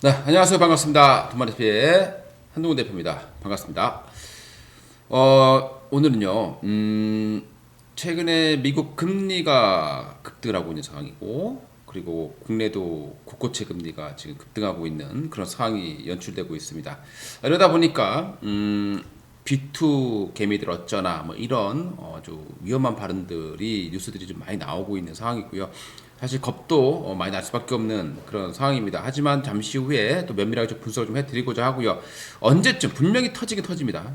네, 안녕하세요. 반갑습니다. 돈마레TV의 한동훈 대표입니다. 반갑습니다. 오늘은요, 최근에 미국 금리가 급등하고 있는 상황이고, 그리고 국내도 국고채 금리가 지금 급등하고 있는 그런 상황이 연출되고 있습니다. 이러다 보니까, B2 개미들 어쩌나, 뭐 이런 아주 위험한 발언들이, 뉴스들이 좀 많이 나오고 있는 상황이고요. 사실 겁도 많이 날 수밖에 없는 그런 상황입니다. 하지만 잠시 후에 또 면밀하게 좀 분석을 좀 해드리고자 하고요. 언제쯤 분명히 터지긴 터집니다.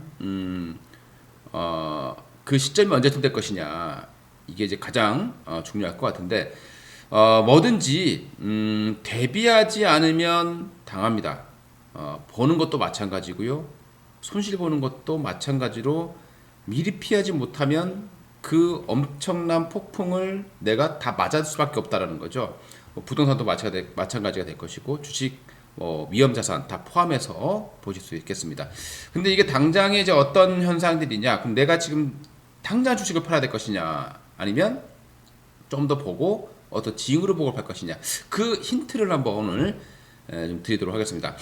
그 시점이 언제쯤 될 것이냐 이게 이제 가장 중요할 것 같은데 뭐든지 대비하지 않으면 당합니다. 버는 것도 마찬가지고요. 손실 보는 것도 마찬가지로 미리 피하지 못하면 그 엄청난 폭풍을 내가 다 맞을 수밖에 없다라는 거죠. 뭐 부동산도 마찬가지가 될 것이고 주식, 위험 자산 다 포함해서 보실 수 있겠습니다. 근데 이게 당장에 이제 어떤 현상들이냐? 그럼 내가 지금 당장 주식을 팔아야 될 것이냐? 아니면 좀 더 보고 어떤 징후를 보고 팔 것이냐? 그 힌트를 한번 오늘 좀 드리도록 하겠습니다.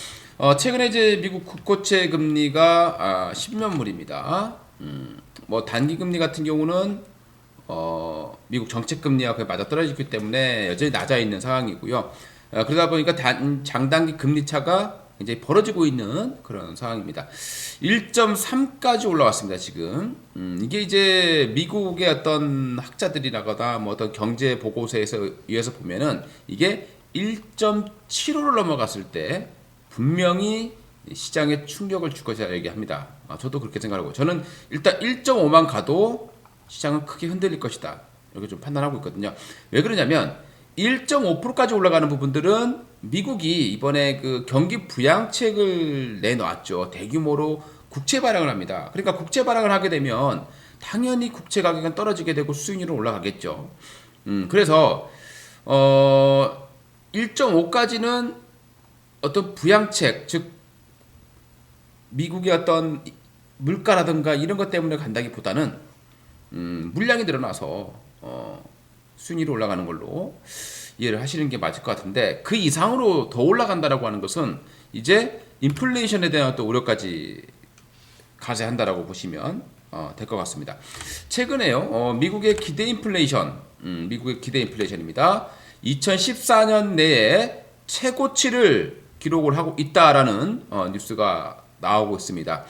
최근에 이제 미국 국고채 금리가 10년물입니다. 뭐 단기 금리 같은 경우는 미국 정책 금리와 거의 맞아떨어지기 때문에 여전히 낮아 있는 상황이고요. 그러다 보니까 장단기 금리 차가 이제 벌어지고 있는 그런 상황입니다. 1.3까지 올라왔습니다, 지금. 이게 이제 미국의 어떤 학자들이라거나 뭐 어떤 경제 보고서에서 의해서 보면은 이게 1.75를 넘어갔을 때 분명히 시장에 충격을 줄 것이라 얘기합니다. 저도 그렇게 생각하고 저는 일단 1.5만 가도 시장은 크게 흔들릴 것이다. 이렇게 좀 판단하고 있거든요. 왜 그러냐면 1.5%까지 올라가는 부분들은 미국이 이번에 그 경기 부양책을 내놓았죠. 대규모로 국채 발행을 합니다. 그러니까 국채 발행을 하게 되면 당연히 국채 가격은 떨어지게 되고 수익률은 올라가겠죠. 그래서 1.5까지는 어떤 부양책, 즉 미국의 어떤 물가라든가 이런 것 때문에 간다기보다는 물량이 늘어나서 순위로 올라가는 걸로 이해를 하시는 게 맞을 것 같은데 그 이상으로 더 올라간다라고 하는 것은 이제 인플레이션에 대한 또 우려까지 가세한다라고 보시면 될 것 같습니다. 최근에요 미국의 기대 인플레이션입니다. 2014년 내에 최고치를 기록을 하고 있다라는 뉴스가 나오고 있습니다.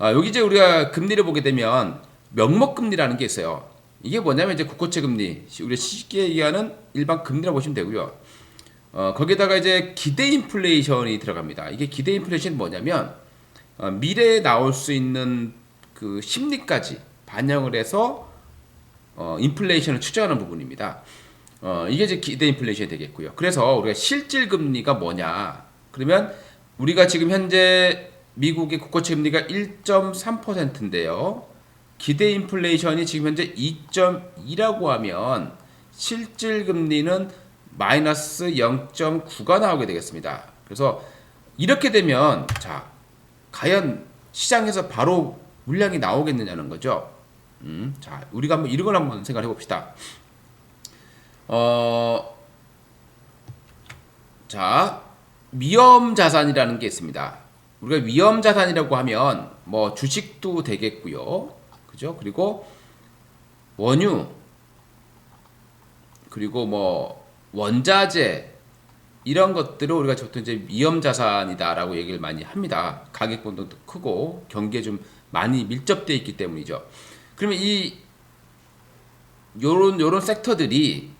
여기 이제 우리가 금리를 보게 되면 명목금리라는 게 있어요. 이게 뭐냐면 이제 국고채 금리, 우리가 쉽게 얘기하는 일반 금리라고 보시면 되고요. 거기다가 이제 기대 인플레이션이 들어갑니다. 이게 기대 인플레이션이 뭐냐면 미래에 나올 수 있는 그 심리까지 반영을 해서 인플레이션을 추정하는 부분입니다. 이게 이제 기대 인플레이션이 되겠고요. 그래서 우리가 실질 금리가 뭐냐? 그러면 우리가 지금 현재 미국의 국고채 금리가 1.3%인데요. 기대 인플레이션이 지금 현재 2.2라고 하면 실질 금리는 마이너스 0.9가 나오게 되겠습니다. 그래서 이렇게 되면 자, 과연 시장에서 바로 물량이 나오겠느냐는 거죠. 자, 우리가 한번 이런 걸 한번 생각해 봅시다. 자, 위험 자산이라는 게 있습니다. 우리가 위험 자산이라고 하면 뭐 주식도 되겠고요. 그죠? 그리고 원유, 그리고 뭐 원자재 이런 것들을 우리가 보통 이제 위험 자산이다라고 얘기를 많이 합니다. 가격 변동도 크고 경기에 좀 많이 밀접되어 있기 때문이죠. 그러면 이 요런 섹터들이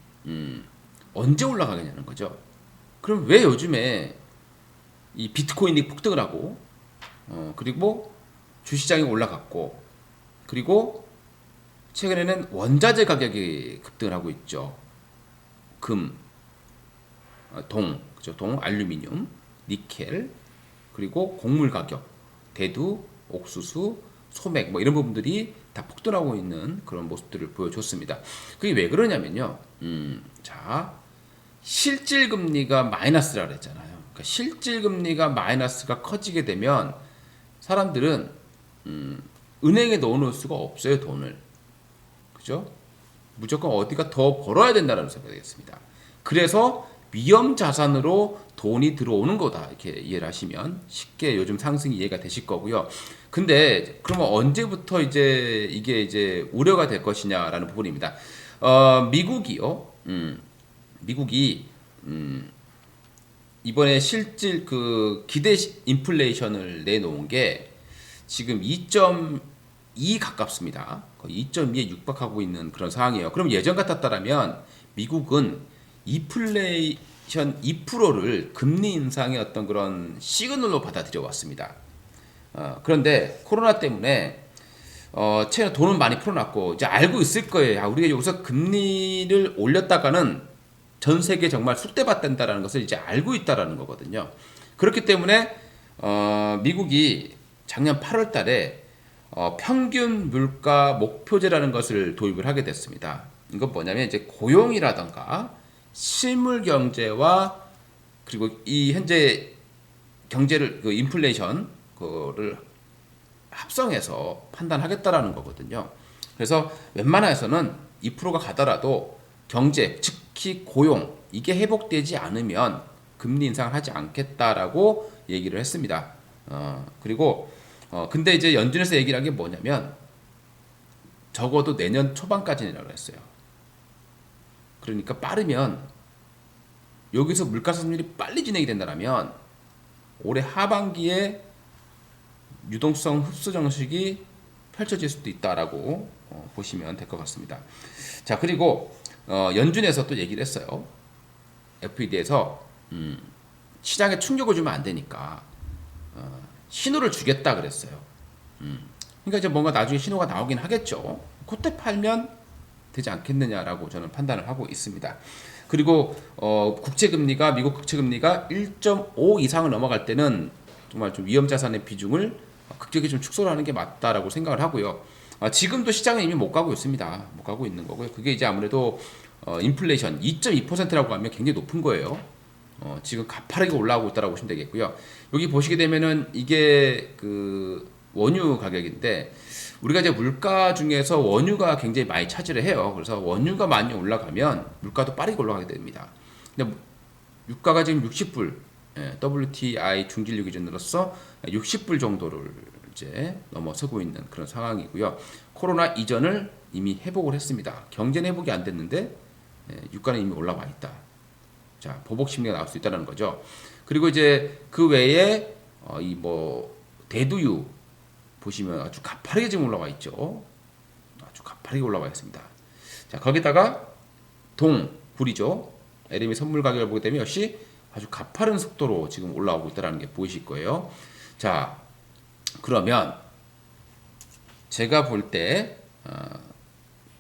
언제 올라가겠냐는 거죠. 그럼 왜 요즘에 이 비트코인이 폭등을 하고 그리고 주시장이 올라갔고 그리고 최근에는 원자재 가격이 급등을 하고 있죠. 금, 그죠? 알루미늄, 니켈, 그리고 곡물 가격, 대두, 옥수수, 소맥 뭐 이런 부분들이 다 폭등하고 있는 그런 모습들을 보여줬습니다. 그게 왜 그러냐면요. 자, 실질 금리가 마이너스라 그랬잖아요. 그러니까 실질 금리가 마이너스가 커지게 되면 사람들은 은행에 넣어놓을 수가 없어요, 돈을. 그죠? 무조건 어디가 더 벌어야 된다는 생각이 되겠습니다. 그래서 위험 자산으로 돈이 들어오는 거다. 이렇게 이해를 하시면 쉽게 요즘 상승이 이해가 되실 거고요. 근데 그러면 언제부터 이제 이게 이제 우려가 될 것이냐라는 부분입니다. 미국이요. 미국이 이번에 실질 그 기대 인플레이션을 내놓은 게 지금 2.2 가깝습니다. 거의 2.2에 육박하고 있는 그런 상황이에요. 그럼 예전 같았다면 미국은 인플레이션 2%를 금리 인상의 어떤 그런 시그널로 받아들여 왔습니다. 그런데 코로나 때문에 최근에 돈은 많이 풀어놨고 이제 알고 있을 거예요. 우리가 여기서 금리를 올렸다가는 전 세계 정말 쑥대밭 된다라는 것을 이제 알고 있다라는 거거든요. 그렇기 때문에 미국이 작년 8월 달에 평균 물가 목표제라는 것을 도입을 하게 됐습니다. 이건 뭐냐면 이제 고용이라던가 실물 경제와 그리고 이 현재 경제를 그 인플레이션 그거를 합성해서 판단하겠다라는 거거든요. 그래서 웬만해서는 2%가 가더라도 경제, 특히 고용 이게 회복되지 않으면 금리 인상을 하지 않겠다라고 얘기를 했습니다. 그리고 근데 이제 연준에서 얘기를 한 게 뭐냐면 적어도 내년 초반까지라고 했어요. 그러니까 빠르면 여기서 물가 상승률이 빨리 진행이 된다면 올해 하반기에 유동성 흡수 정책이 펼쳐질 수도 있다라고 보시면 될 것 같습니다. 자, 그리고 연준에서 또 얘기를 했어요. FED에서 시장에 충격을 주면 안 되니까 신호를 주겠다 그랬어요. 그러니까 이제 뭔가 나중에 신호가 나오긴 하겠죠. 그때 팔면 되지 않겠느냐라고 저는 판단을 하고 있습니다. 그리고 국채금리가 미국 국채금리가 1.5 이상을 넘어갈 때는 정말 좀 위험 자산의 비중을 극적이 좀 축소를 하는 게 맞다라고 생각을 하고요. 지금도 시장은 이미 못 가고 있습니다. 못 가고 있는 거고요. 그게 이제 아무래도 인플레이션 2.2%라고 하면 굉장히 높은 거예요. 지금 가파르게 올라오고 있다라고 보시면 되겠고요. 여기 보시게 되면은 이게 그 원유 가격인데 우리가 이제 물가 중에서 원유가 굉장히 많이 차지를 해요. 그래서 원유가 많이 올라가면 물가도 빠르게 올라가게 됩니다. 근데 유가가 지금 60불, WTI 중진류 기준으로서 60불 정도를 이제 넘어서고 있는 그런 상황이고요. 코로나 이전을 이미 회복을 했습니다. 경제는 회복이 안 됐는데 유가는 이미 올라와 있다. 자, 보복 심리가 나올 수 있다는 거죠. 그리고 이제 그 외에 이 뭐 대두유 보시면 아주 가파르게 지금 올라와 있죠. 아주 가파르게 올라와 있습니다. 자, 거기다가 굴이죠. LME 선물 가격을 보게 되면 역시 아주 가파른 속도로 지금 올라오고 있다는 게 보이실 거예요. 자, 그러면 제가 볼 때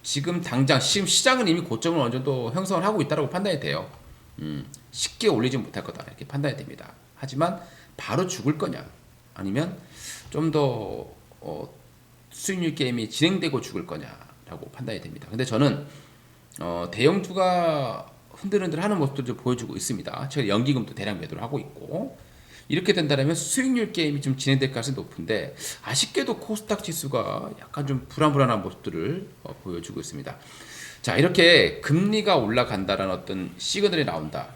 지금 당장 지금 시장은 이미 고점을 어느 정도 형성을 하고 있다고 판단이 돼요. 쉽게 올리지 못할 거다 이렇게 판단이 됩니다. 하지만 바로 죽을 거냐 아니면 좀 더 수익률 게임이 진행되고 죽을 거냐라고 판단이 됩니다. 근데 저는 대형주가 흔들흔들 하는 모습도 좀 보여주고 있습니다. 제가 연기금도 대량 매도를 하고 있고 이렇게 된다면 수익률 게임이 좀 진행될 가능성이 높은데 아쉽게도 코스닥 지수가 약간 좀 불안불안한 모습들을 보여주고 있습니다. 자, 이렇게 금리가 올라간다라는 어떤 시그널이 나온다.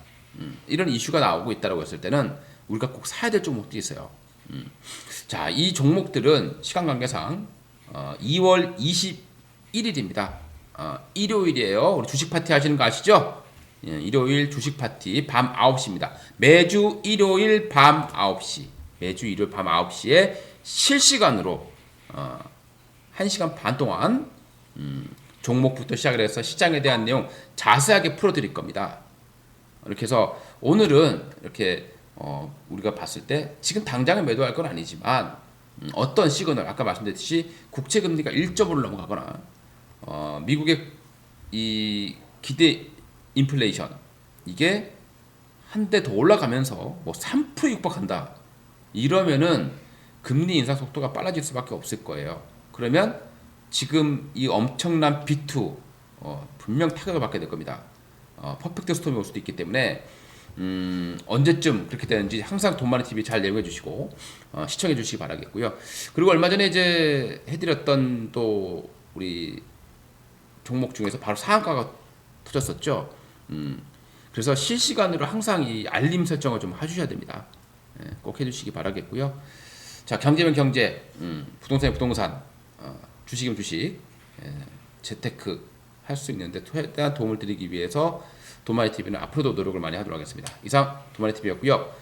이런 이슈가 나오고 있다고 했을 때는 우리가 꼭 사야 될 종목들이 있어요. 자, 이 종목들은 시간 관계상 2월 21일입니다. 일요일이에요. 우리 주식 파티 하시는 거 아시죠? 일요일 주식 파티 밤 9시입니다. 매주 일요일 밤 9시. 매주 일요일 밤 9시에 실시간으로 1시간 반 동안 종목부터 시작을 해서 시장에 대한 내용 자세하게 풀어드릴 겁니다. 이렇게 해서 오늘은 이렇게 우리가 봤을 때 지금 당장에 매도할 건 아니지만 어떤 시그널 아까 말씀드렸듯이 국채금리가 1.5를 넘어가거나 미국의 이 기대 인플레이션 이게 한 대 더 올라가면서 뭐 3% 육박한다 이러면은 금리 인상 속도가 빨라질 수밖에 없을 거예요. 그러면 지금 이 엄청난 B2 분명 타격을 받게 될 겁니다. 퍼펙트 스톰이 올 수도 있기 때문에 언제쯤 그렇게 되는지 항상 돈 많은 TV 잘 내용해 주시고 시청해 주시기 바라겠고요. 그리고 얼마 전에 이제 해드렸던 또 우리 종목 중에서 바로 상한가가 터졌었죠. 그래서 실시간으로 항상 이 알림 설정을 좀 해주셔야 됩니다. 꼭 해주시기 바라겠고요. 자, 경제면 경제, 부동산이면 부동산, 주식이면 주식, 재테크 할 수 있는데 최대한 도움을 드리기 위해서 도마리TV는 앞으로도 노력을 많이 하도록 하겠습니다. 이상 도마리TV였고요.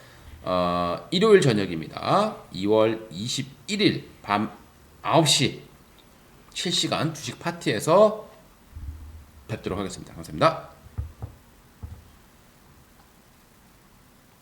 일요일 저녁입니다. 2월 21일 밤 9시 실시간 주식 파티에서 뵙도록 하겠습니다. 감사합니다.